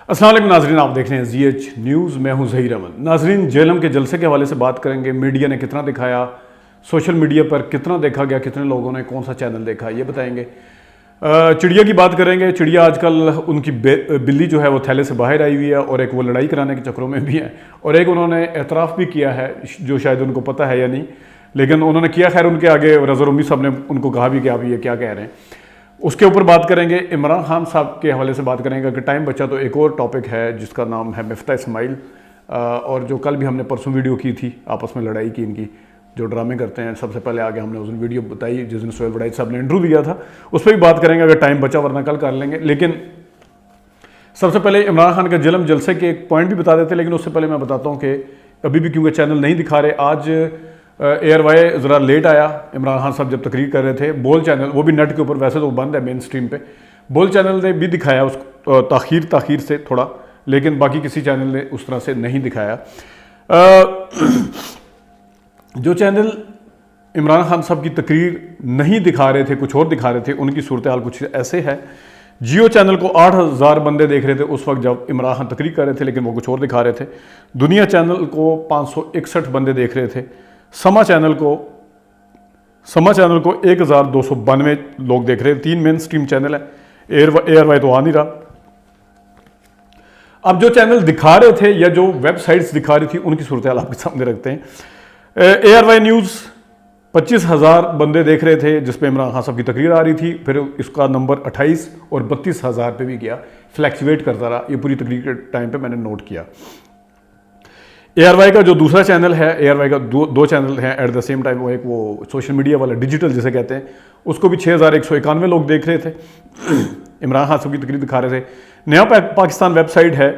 अस्सलाम वालेकुम नाजरीन, आप देख रहे हैं ZH न्यूज़। मैं हूं ज़हीर अमन। नाजरीन, जेलम के जलसे के हवाले से बात करेंगे। मीडिया ने कितना दिखाया, सोशल मीडिया पर कितना देखा गया, कितने लोगों ने कौन सा चैनल देखा, ये बताएंगे। चिड़िया की बात करेंगे। चिड़िया आजकल उनकी बिल्ली जो है वो थैले से बाहर आई हुई है और एक वो लड़ाई कराने के चक्करों में भी है, और एक उन्होंने एतराफ़ भी किया है जो शायद उनको पता है या नहीं, लेकिन उन्होंने किया। खैर, उनके आगे रज़ा उम्मी साहब ने उनको कहा भी कि आप ये क्या कह रहे हैं। उसके ऊपर बात करेंगे। इमरान खान साहब के हवाले से बात करेंगे। अगर टाइम बचा तो एक और टॉपिक है जिसका नाम है मिफ्ता इस्माइल, और जो कल भी हमने परसों वीडियो की थी, आपस में लड़ाई की इनकी, जो ड्रामे करते हैं। सबसे पहले आगे हमने उस दिन वीडियो बताई जिस दिन सोहेल वड़ाई साहब ने इंटरव्यू दिया था, उस पर भी बात करेंगे अगर टाइम बचा, वरना कल कर लेंगे। लेकिन सबसे पहले इमरान खान के जेलम जलसे के एक पॉइंट भी बता देते, लेकिन उससे पहले मैं बताता हूँ कि अभी भी क्योंकि चैनल नहीं दिखा रहे। आज एयरवाई ज़रा लेट आया। इमरान खान साहब जब तकरीर कर रहे थे, बोल चैनल, वो भी नेट के ऊपर, वैसे तो बंद है मेन स्ट्रीम पे, बोल चैनल ने भी दिखाया उसको ताखीर से थोड़ा, लेकिन बाकी किसी चैनल ने उस तरह से नहीं दिखाया। जो चैनल इमरान खान साहब की तकरीर नहीं दिखा रहे थे, कुछ और दिखा रहे थे, उनकी सूरत हाल कुछ ऐसे है। जियो चैनल को 8000 बंदे देख रहे थे उस वक्त जब इमरान खान तकरीर कर रहे थे, लेकिन वो कुछ और दिखा रहे थे। दुनिया चैनल को 561 बंदे देख रहे थे। समा चैनल को 1292 लोग देख रहे हैं। 3 मेन स्ट्रीम चैनल है, एयरवाई तो आ नहीं रहा। अब जो चैनल दिखा रहे थे या जो वेबसाइट्स दिखा रही थी, उनकी सूरत हाल आपके सामने रखते हैं। एयरवाई न्यूज़ 25,000 बंदे देख रहे थे जिस पे इमरान खान साहब की तकरीर आ रही थी। फिर इसका नंबर 28 और 32,000 पे भी गया, फ्लैक्चुएट करता रहा। ये पूरी तकरीर के टाइम पे मैंने नोट किया। एयरवाई का जो दूसरा चैनल है, एयरवाई का दो चैनल हैं एट द सेम टाइम। वो एक वो सोशल मीडिया वाला डिजिटल जिसे कहते हैं, उसको भी 6191 लोग देख रहे थे। इमरान खान साहब की तकरीर दिखा रहे थे। नया पाकिस्तान वेबसाइट है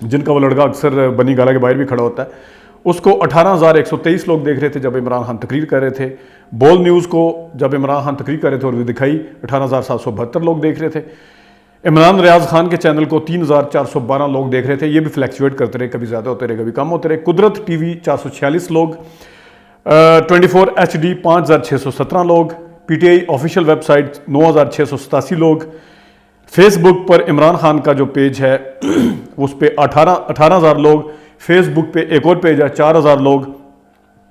जिनका वो लड़का अक्सर बनी गाला के बाहर भी खड़ा होता है, उसको 18,123 लोग देख रहे थे जब इमरान खान तकरीर कर रहे थे। बोल न्यूज़ को जब इमरान खान तकरीर कर रहे थे और वो दिखाई, 18,772 लोग देख रहे थे। इमरान रियाज खान के चैनल को 3,412 लोग देख रहे थे। ये भी फ्लैक्चुएट करते रहे, कभी ज़्यादा होते रहे, कभी कम होते रहे। कुदरत टीवी 446 लोग, 24 HD 5,617 लोग, PTI ऑफिशियल वेबसाइट 9,687 लोग। फेसबुक पर इमरान खान का जो पेज है उस पर 18,000 लोग। फेसबुक पे एक और पेज है 4,000 लोग।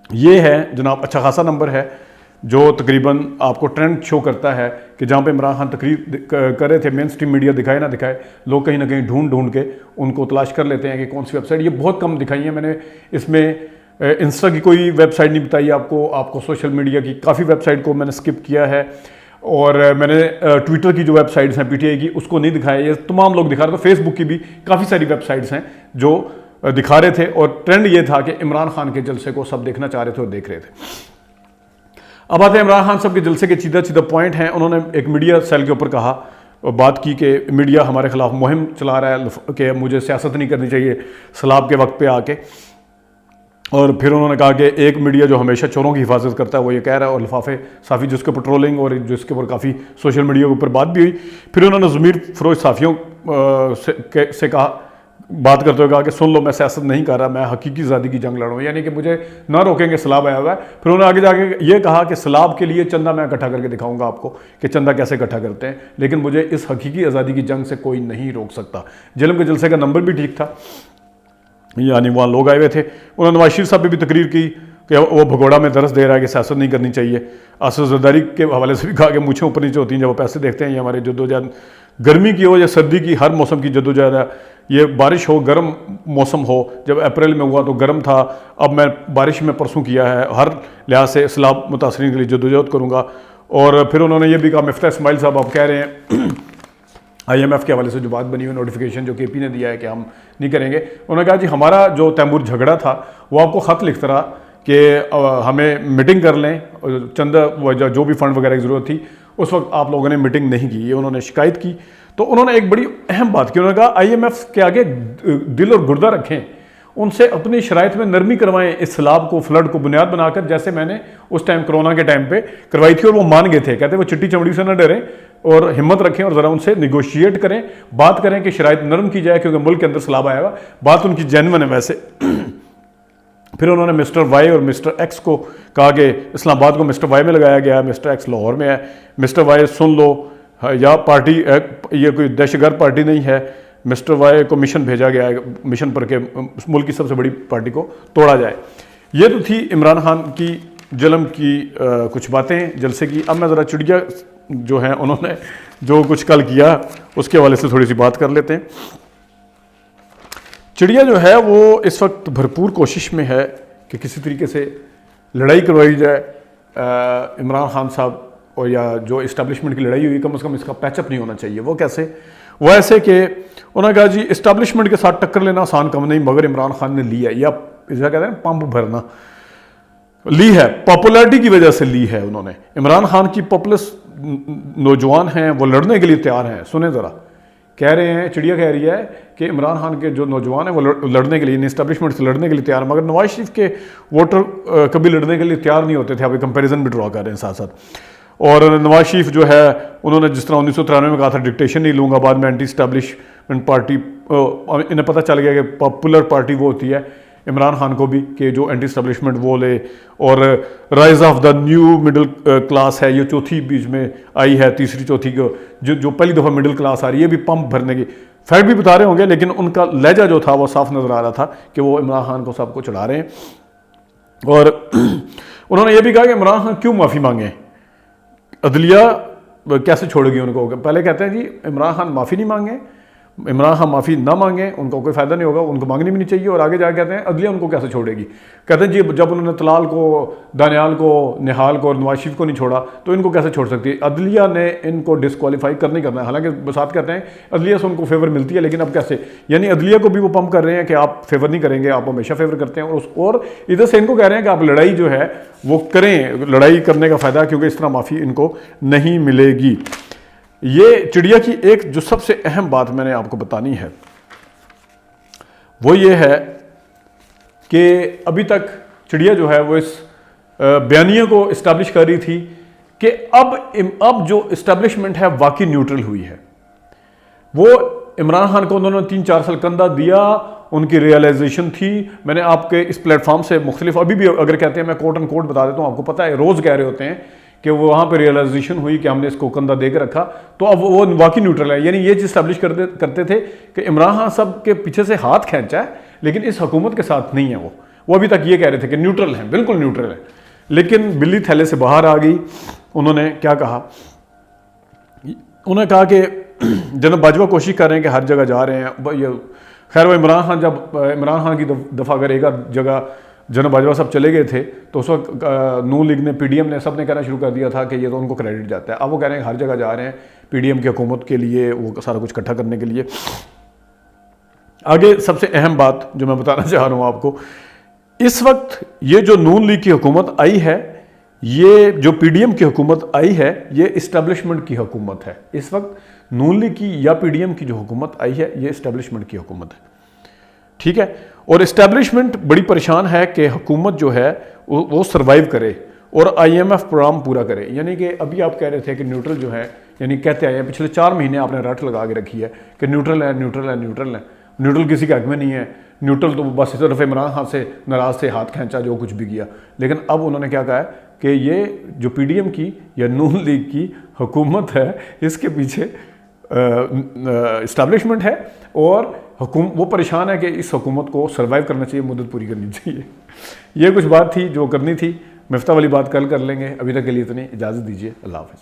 ये है जनाब अच्छा खासा नंबर है जो तकरीबन आपको ट्रेंड शो करता है कि जहाँ पे इमरान खान तकरीर कर रहे थे, मेन स्ट्रीम मीडिया दिखाए ना दिखाए, लोग कहीं ना कहीं ढूंढ के उनको तलाश कर लेते हैं कि कौन सी वेबसाइट। ये बहुत कम दिखाई है मैंने। इसमें इंस्टा की कोई वेबसाइट नहीं बताई आपको सोशल मीडिया की काफ़ी वेबसाइट को मैंने स्किप किया है, और मैंने ट्विटर की जो वेबसाइट्स हैं PTI की, उसको नहीं दिखाया। ये तमाम लोग दिखा रहे थे। फेसबुक की भी काफ़ी सारी वेबसाइट्स हैं जो दिखा रहे थे, और ट्रेंड ये था कि इमरान खान के जलसे को सब देखना चाह रहे थे और देख रहे थे। अब आते हैं इमरान खान साहब के जलसे के सीधा पॉइंट हैं। उन्होंने एक मीडिया सेल के ऊपर कहा, बात की कि मीडिया हमारे खिलाफ मुहिम चला रहा है कि मुझे सियासत नहीं करनी चाहिए सलाब के वक्त पे आके। और फिर उन्होंने कहा कि एक मीडिया जो हमेशा चोरों की हिफाजत करता है वो ये कह रहा है, और लिफाफे साफ़ी जिसके ऊपर ट्रोलिंग और जिसके ऊपर काफ़ी सोशल मीडिया के ऊपर बात भी हुई। फिर उन्होंने ज़मीर फ़रोज़ साफ़ियों से कहा, बात करते हुए कहा कि सुन लो, मैं सियासत नहीं कर रहा, मैं हकीकी आज़ादी की जंग लड़ रहा हूँ, यानी कि मुझे ना रोकेंगे, सलाब आया हुआ है। फिर उन्होंने आगे जाके ये कहा कि सलाब के लिए चंदा मैं इकट्ठा करके दिखाऊंगा आपको कि चंदा कैसे इकट्ठा करते हैं, लेकिन मुझे इस हकीकी आज़ादी की जंग से कोई नहीं रोक सकता। जेलम के जलसे का नंबर भी ठीक था, यानी वहाँ लोग आए हुए थे। उन्होंने नवाज शरीफ साहब ने भी तकरीर की कि वो भगोड़ा में दरस दे रहा है कि सियासत नहीं करनी चाहिए। आसिफ ज़रदारी के हवाले से भी कहा कि मुझे ऊपर नीचे होती हैं जब वो पैसे देखते हैं। ये हमारे जद्दोजहद, गर्मी की हो या सर्दी की, हर मौसम की जद्दोजहद है। ये बारिश हो, गर्म मौसम हो, जब अप्रैल में हुआ तो गर्म था, अब मैं बारिश में परसों किया है, हर लिहाज से सैलाब मुतासरीन के लिए जद्दोजहद करूँगा। और फिर उन्होंने ये भी कहा, मिफ्ता इस्माइल साहब आप कह रहे हैं IMF के हवाले से जो बात बनी हुई नोटिफिकेशन जो KP ने दिया है कि हम नहीं करेंगे, उन्होंने कहा जी हमारा जो तैमूर झगड़ा था वो आपको ख़त लिखता रहा कि हमें मीटिंग कर लें, चंदा जो भी फंड वगैरह की ज़रूरत थी उस वक्त आप लोगों ने मीटिंग नहीं की, ये उन्होंने शिकायत की। तो उन्होंने एक बड़ी अहम बात की, उन्होंने कहा IMF के आगे दिल और गुर्दा रखें, उनसे अपनी शराइत में नरमी करवाएं इस सैलाब को, फ्लड को बुनियाद बनाकर, जैसे मैंने उस टाइम कोरोना के टाइम पे करवाई थी। और वो मान गए थे, कहते वो चिट्टी चमड़ी से न डरें और हिम्मत रखें और ज़रा उनसे निगोशिएट करें, बात करें कि शराइत नरम की जाए क्योंकि मुल्क के अंदर सैलाब आएगा। बात उनकी जेन्युइन है वैसे। फिर उन्होंने मिस्टर वाई और मिस्टर एक्स को कहा कि इस्लामाबाद को मिस्टर वाई में लगाया गया है, मिस्टर एक्स लाहौर में है। मिस्टर वाई सुन लो, या पार्टी ये कोई दहशतगर्द पार्टी नहीं है, मिस्टर वाई को मिशन भेजा गया है, मिशन पर के मुल्क की सबसे बड़ी पार्टी को तोड़ा जाए। ये तो थी इमरान खान की जलम की कुछ बातें जलसे की। अब मैं ज़रा चिड़िया जो हैं उन्होंने जो कुछ कल किया उसके हवाले से थोड़ी सी बात कर लेते हैं। चिड़िया जो है वो इस वक्त भरपूर कोशिश में है कि किसी तरीके से लड़ाई करवाई जाए इमरान खान साहब, और या जो इस्टेब्लिशमेंट की लड़ाई हुई कम से कम इसका पैचअप नहीं होना चाहिए। वो कैसे? वो ऐसे कि उन्होंने कहा जी इस्टेब्लिशमेंट के साथ टक्कर लेना आसान काम नहीं, मगर इमरान खान ने लिया, या इसका कहते हैं पंप भरना, ली है, पॉपुलैरिटी की वजह से ली है उन्होंने। इमरान खान की पॉपुलस नौजवान हैं, वो लड़ने के लिए तैयार हैं। सुने ज़रा, कह रहे हैं, चिड़िया कह रही है कि इमरान खान के जो नौजवान हैं वो लड़ने के लिए, इस्टेब्लिशमेंट से लड़ने के लिए तैयार, मगर नवाज शरीफ के वोटर कभी लड़ने के लिए तैयार नहीं होते थे। अभी कंपैरिजन भी ड्रॉ कर रहे हैं साथ साथ। और नवाज शरीफ जो है उन्होंने जिस तरह 1993 में कहा था डिक्टेशन नहीं लूँगा, बाद में एंटी इस्टेब्लिशमेंट पार्टी, इन्हें पता चल गया कि पॉपुलर पार्टी वो होती है इमरान खान को भी कि जो एंटी इस्टेब्लिशमेंट वो ले। और rise of the new middle class है, ये चौथी बीच में आई है, तीसरी चौथी को जो पहली दफ़ा मिडिल क्लास आ रही है, ये भी पंप भरने की फैक्ट भी बता रहे होंगे, लेकिन उनका लहजा जो था वो साफ नज़र आ रहा था कि वो इमरान खान को सबको चढ़ा रहे हैं। और उन्होंने ये भी कहा कि इमरान खान क्यों माफ़ी मांगे, अदलिया कैसे छोड़ेगी उनको। पहले कहते हैं जी इमरान खान माफ़ी नहीं मांगे, इमरान खान माफ़ी ना मांगे, उनको कोई फ़ायदा नहीं होगा, उनको मांगनी भी नहीं चाहिए। और आगे जाके कहते हैं अदलिया उनको कैसे छोड़ेगी। कहते हैं जी जब उन्होंने तलाल को, दानियाल को, निहाल को और नवाज शरीफ को नहीं छोड़ा तो इनको कैसे छोड़ सकती है। अदलिया ने इनको डिस्क्वालीफाई करना ही करना है। हालांकि साथ कहते हैं अदलिया से उनको फेवर मिलती है, लेकिन अब कैसे, यानी अदलिया को भी वो पंप कर रहे हैं कि आप फेवर नहीं करेंगे, आप हमेशा फेवर करते हैं। और इधर से इनको कह रहे हैं कि आप लड़ाई जो है वो करें, लड़ाई करने का फ़ायदा, क्योंकि इस तरह माफ़ी इनको नहीं मिलेगी। ये चिड़िया की एक जो सबसे अहम बात मैंने आपको बतानी है वो ये है कि अभी तक चिड़िया जो है वो इस बयानिया को इस्टेब्लिश कर रही थी कि अब जो इस्टेब्लिशमेंट है वाकई न्यूट्रल हुई है। वो इमरान खान को उन्होंने 3-4 साल कंधा दिया, उनकी रियलाइजेशन थी। मैंने आपके इस प्लेटफॉर्म से मुख्तलिफ, अभी भी अगर कहते हैं, मैं कोट एंड कोट बता देता हूँ, आपको पता है रोज़ कह रहे होते हैं कि वो वहाँ पे रियलाइजेशन हुई कि हमने इसको कंधा दे के रखा, तो अब वो वाकई न्यूट्रल है। यानी ये चीज़ स्टैब्लिश करते थे कि इमरान खान साहब के पीछे से हाथ खींचा है, लेकिन इस हुकूमत के साथ नहीं है। वो अभी तक ये कह रहे थे कि न्यूट्रल है, बिल्कुल न्यूट्रल है, लेकिन बिल्ली थैले से बाहर आ गई। उन्होंने क्या कहा, उन्होंने कहा कि जनरल बाजवा कोशिश कर रहे हैं कि हर जगह जा रहे हैं। ये खैर वो इमरान खान, जब इमरान खान की दफ़ा अगर एक जगह जनरल बाजवा साहब चले गए थे तो उस वक्त नून लीग ने, पीडीएम ने, सब ने कहना शुरू कर दिया था कि ये तो उनको क्रेडिट जाता है। अब वो कह रहे हैं हर जगह जा रहे हैं पीडीएम की हुकूमत के लिए, वो सारा कुछ इकट्ठा करने के लिए। आगे सबसे अहम बात जो मैं बताना चाह रहा हूँ आपको, इस वक्त ये जो नून लीग की हुकूमत आई है, ये जो पीडीएम की हुकूमत आई है, ये इस्टेब्लिशमेंट की हुकूमत है। इस वक्त नून लीग की या पीडीएम की जो हुकूमत आई है, ये इस्टेब्लिशमेंट की हुकूमत है, ठीक है। और इस्टेब्लिशमेंट बड़ी परेशान है कि हुकूमत जो है वो सर्वाइव करे और आईएमएफ प्रोग्राम पूरा करे। यानी कि अभी आप कह रहे थे कि न्यूट्रल जो है, यानी कहते आए हैं पिछले 4 महीने आपने रट लगा के रखी है कि न्यूट्रल है, न्यूट्रल है, न्यूट्रल है। न्यूट्रल किसी के हक में नहीं है, न्यूट्रल तो बस सिर्फ इमरान खान से नाराज से हाथ खींचा जो कुछ भी किया। लेकिन अब उन्होंने क्या कहा है कि ये जो पीडीएम की या नून लीग की हुकूमत है, इसके पीछे इस्टेब्लिशमेंट है और वो परेशान है कि इस हुकूमत को सर्वाइव करना चाहिए, मुद्दत पूरी करनी चाहिए। ये कुछ बात थी जो करनी थी। मिफ्ता वाली बात कल कर लेंगे, अभी तक के लिए इतनी इजाज़त दीजिए। अल्लाह हाफ़िज़।